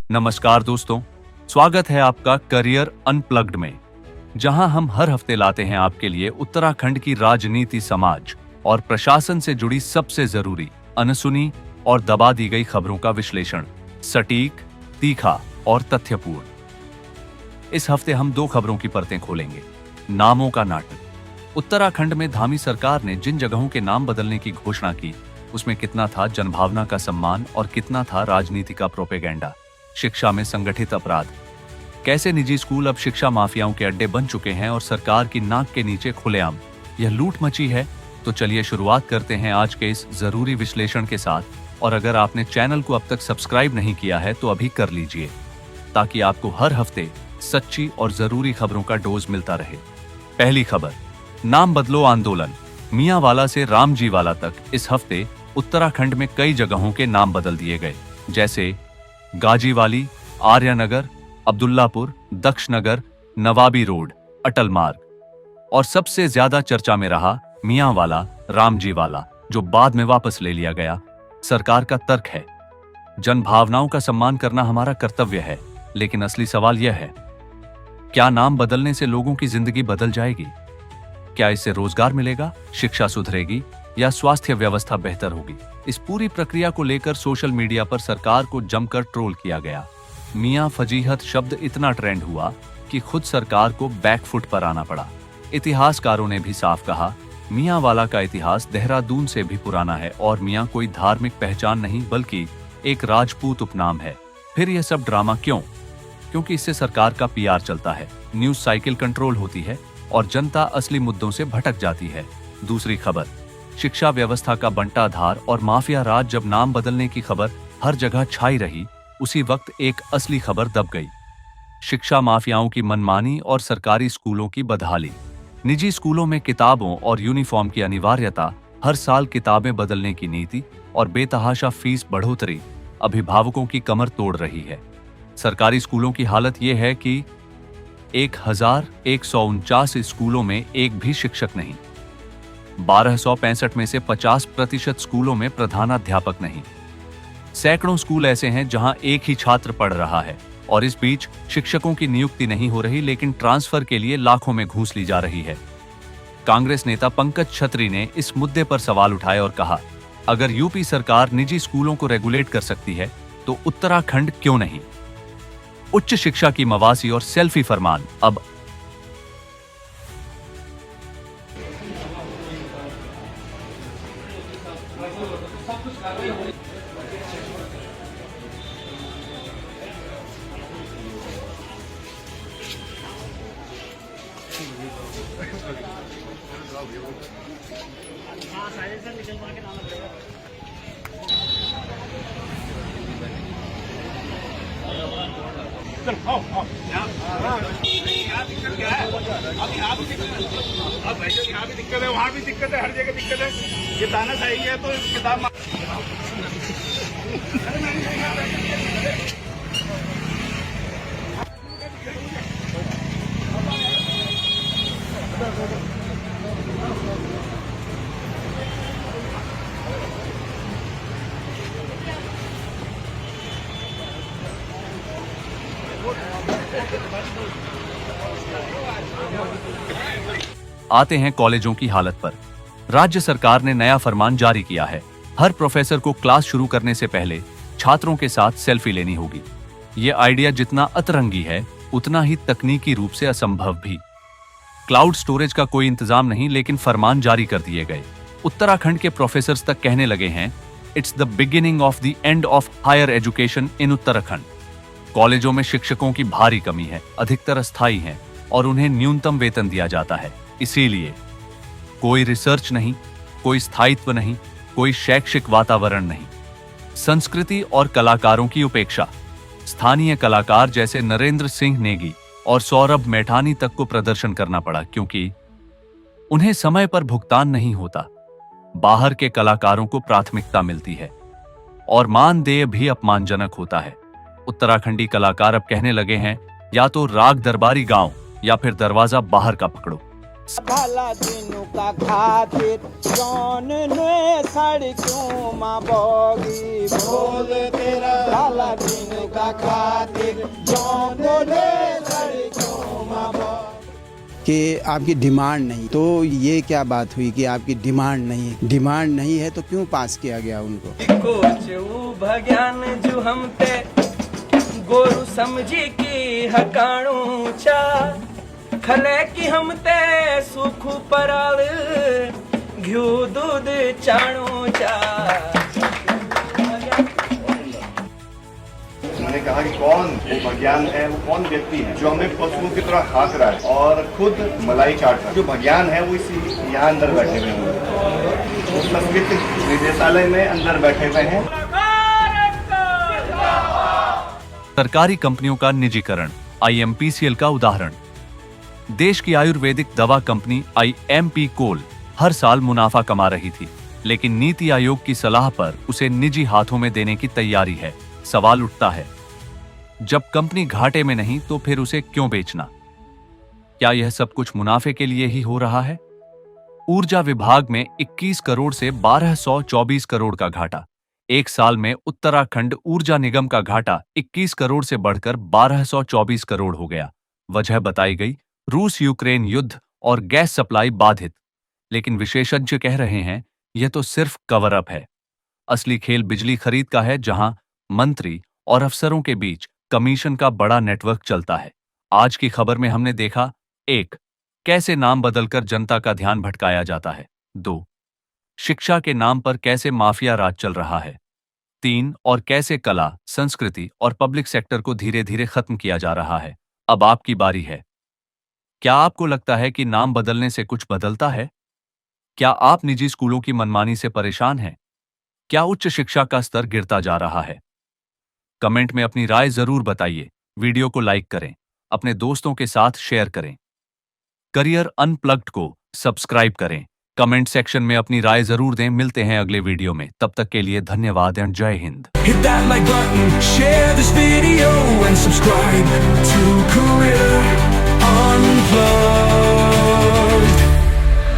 नमस्कार दोस्तों, स्वागत है आपका करियर अनप्लग्ड में, जहां हम हर हफ्ते लाते हैं आपके लिए उत्तराखंड की राजनीति, समाज और प्रशासन से जुड़ी सबसे जरूरी, अनसुनी और दबा दी गई खबरों का विश्लेषण, सटीक, तीखा और तथ्यपूर्ण। इस हफ्ते हम दो खबरों की परतें खोलेंगे। नामों का नाटक। उत्तराखंड में धामी सरकार ने जिन जगहों के नाम बदलने की घोषणा की, उसमें कितना था जनभावना का सम्मान और कितना था राजनीति का प्रोपेगेंडा। शिक्षा में संगठित अपराध। कैसे निजी स्कूल अब शिक्षा माफियाओं के अड्डे बन चुके हैं और सरकार की नाक के नीचे खुलेआम यह लूट मची है। तो चलिए शुरुआत करते हैं आज के इस जरूरी विश्लेषण के साथ। और अगर आपने चैनल को अब तक सब्सक्राइब नहीं किया है तो अभी कर लीजिए, ताकि आपको हर हफ्ते सच्ची और जरूरी खबरों का डोज मिलता रहे। पहली खबर, नाम बदलो आंदोलन। मियांवाला से रामजीवाला तक इस हफ्ते उत्तराखंड में कई जगहों के नाम बदल दिए गए, जैसे गाजीवाली, आर्यनगर, अब्दुल्लापुर, दक्षनगर, नवाबी रोड, अटल मार्ग और सबसे ज्यादा चर्चा में रहा मियांवाला रामजीवाला, जो बाद में वापस ले लिया गया। सरकार का तर्क है, जन भावनाओं का सम्मान करना हमारा कर्तव्य है, लेकिन असली सवाल यह है, क्या नाम बदलने से लोगों की जिंदगी बदल जाएगी? क्या इससे रोजगार मिलेगा, शिक्षा सुधरेगी या स्वास्थ्य व्यवस्था बेहतर होगी? इस पूरी प्रक्रिया को लेकर सोशल मीडिया पर सरकार को जमकर ट्रोल किया गया। मियां फजीहत शब्द इतना ट्रेंड हुआ कि खुद सरकार को बैकफुट पर आना पड़ा। इतिहासकारों ने भी साफ कहा, मियांवाला का इतिहास देहरादून से भी पुराना है और मियां कोई धार्मिक पहचान नहीं बल्कि एक राजपूत उपनाम है। फिर यह सब ड्रामा क्यों? क्योंकि इससे सरकार का पीआर चलता है, न्यूज साइकिल कंट्रोल होती है और जनता असली मुद्दों से भटक जाती है। दूसरी खबर, शिक्षा व्यवस्था का बंटाधार और माफिया राज। जब नाम बदलने की खबर हर जगह छाई रही, उसी वक्त एक असली खबर दब गई। शिक्षा माफियाओं की मनमानी और सरकारी स्कूलों की बदहाली। निजी स्कूलों में किताबों और यूनिफॉर्म की अनिवार्यता, हर साल किताबें बदलने की नीति और बेतहाशा फीस बढ़ोतरी अभिभावकों की कमर तोड़ रही है। सरकारी स्कूलों की हालत यह है कि 1149 स्कूलों में एक भी शिक्षक नहीं, 1265 में से 50% स्कूलों में प्रधानाध्यापक नहीं। सैकड़ों स्कूल ऐसे हैं जहां एक ही छात्र पढ़ रहा है और इस बीच शिक्षकों की नियुक्ति नहीं हो रही, लेकिन ट्रांसफर के लिए लाखों में घूस ली जा रही है। कांग्रेस नेता पंकज छतरी ने इस मुद्दे पर सवाल उठाए और कहा, अगर यूपी सरकार निजी स्कूलों को रेगुलेट कर सकती है तो उत्तराखंड क्यों नहीं? उच्च शिक्षा की मवासी और सेल्फी फरमान। अब चल आओ आओ यहाँ दिक्कत क्या है? अब यहाँ भी दिक्कत है, अब भाई यहाँ भी दिक्कत है, वहाँ भी दिक्कत है, हर जगह दिक्कत है। ये तानाशाही है तो किताब आते हैं कॉलेजों की हालत पर। राज्य सरकार ने नया फरमान जारी किया है। हर प्रोफेसर को क्लास शुरू करने से पहले छात्रों के साथ सेल्फी लेनी होगी। ये आइडिया जितना अतरंगी है, उतना ही तकनीकी रूप से असंभव भी। क्लाउड स्टोरेज का कोई इंतजाम नहीं, लेकिन फरमान जारी कर दिए गए। उत्तराखंड के प्रोफेसर्स तक कहने लगे हैं, it's the beginning of the end of higher education in Uttarakhand. कॉलेजों में शिक्षकों की भारी कमी है, अधिकतर अस्थायी हैं और उन्हें न्यूनतम वेतन दिया जाता है। इसीलिए कोई रिसर्च नहीं, कोई स्थायित्व नहीं, कोई शैक्षिक वातावरण नहीं। संस्कृति और कलाकारों की उपेक्षा। स्थानीय कलाकार जैसे नरेंद्र सिंह नेगी और सौरभ मैठानी तक को प्रदर्शन करना पड़ा, क्योंकि उन्हें समय पर भुगतान नहीं होता। बाहर के कलाकारों को प्राथमिकता मिलती है और मानदेय भी अपमानजनक होता है। उत्तराखंडी कलाकार अब कहने लगे हैं, या तो राग दरबारी गांव या फिर दरवाजा बाहर का पकड़ो। भला दिनु का खातिर जौन ने सड़कों मां बोगी बोल तेरा भला दिनु का खातिर जौन ने सड़कों मां कि आपकी डिमांड नहीं, तो ये क्या बात हुई कि आपकी डिमांड नहीं है? डिमांड नहीं है तो क्यों पास किया गया उनको? भगयान जो हम ते गोरु समझी की हकाणू चा खले की हम ते सुख पराल घ्यू दूध चाणू चा। मैंने कहा कि कौन वो भगयान है, वो कौन व्यक्ति है जो हमें पशुओं की तरह हाँक रहा है और खुद मलाई चाट रहा है। जो भगयान है वो इसी यहाँ अंदर बैठे हुए हैं, वो संस्कृत निदेशालय में अंदर बैठे हुए हैं। सरकारी कंपनियों का निजीकरण, IMPCL का उदाहरण। देश की आयुर्वेदिक दवा कंपनी IMP कोल हर साल मुनाफा कमा रही थी, लेकिन नीति आयोग की सलाह पर उसे निजी हाथों में देने की तैयारी है। सवाल उठता है, जब कंपनी घाटे में नहीं तो फिर उसे क्यों बेचना? क्या यह सब कुछ मुनाफे के लिए ही हो रहा है? ऊर्जा विभाग में 21 करोड़ से 1224 करोड़ का घाटा। एक साल में उत्तराखंड ऊर्जा निगम का घाटा 21 करोड़ से बढ़कर 1224 करोड़ हो गया। वजह बताई गई, रूस यूक्रेन युद्ध और गैस सप्लाई बाधित। लेकिन विशेषज्ञ कह रहे हैं यह तो सिर्फ कवर अप है। असली खेल बिजली खरीद का है, जहां मंत्री और अफसरों के बीच कमीशन का बड़ा नेटवर्क चलता है। आज की खबर में हमने देखा, 1. कैसे नाम बदलकर जनता का ध्यान भटकाया जाता है। 2. शिक्षा के नाम पर कैसे माफिया राज चल रहा है। 3. और कैसे कला, संस्कृति और पब्लिक सेक्टर को धीरे धीरे खत्म किया जा रहा है। अब आपकी बारी है। क्या आपको लगता है कि नाम बदलने से कुछ बदलता है? क्या आप निजी स्कूलों की मनमानी से परेशान हैं? क्या उच्च शिक्षा का स्तर गिरता जा रहा है? कमेंट में अपनी राय जरूर बताइए। वीडियो को लाइक करें, अपने दोस्तों के साथ शेयर करें। करियर अनप्लग्ड को सब्सक्राइब करें। कमेंट सेक्शन में अपनी राय जरूर दें। मिलते हैं अगले वीडियो में, तब तक के लिए धन्यवाद एंड जय Hind. Hit that like button, share this video and subscribe to Career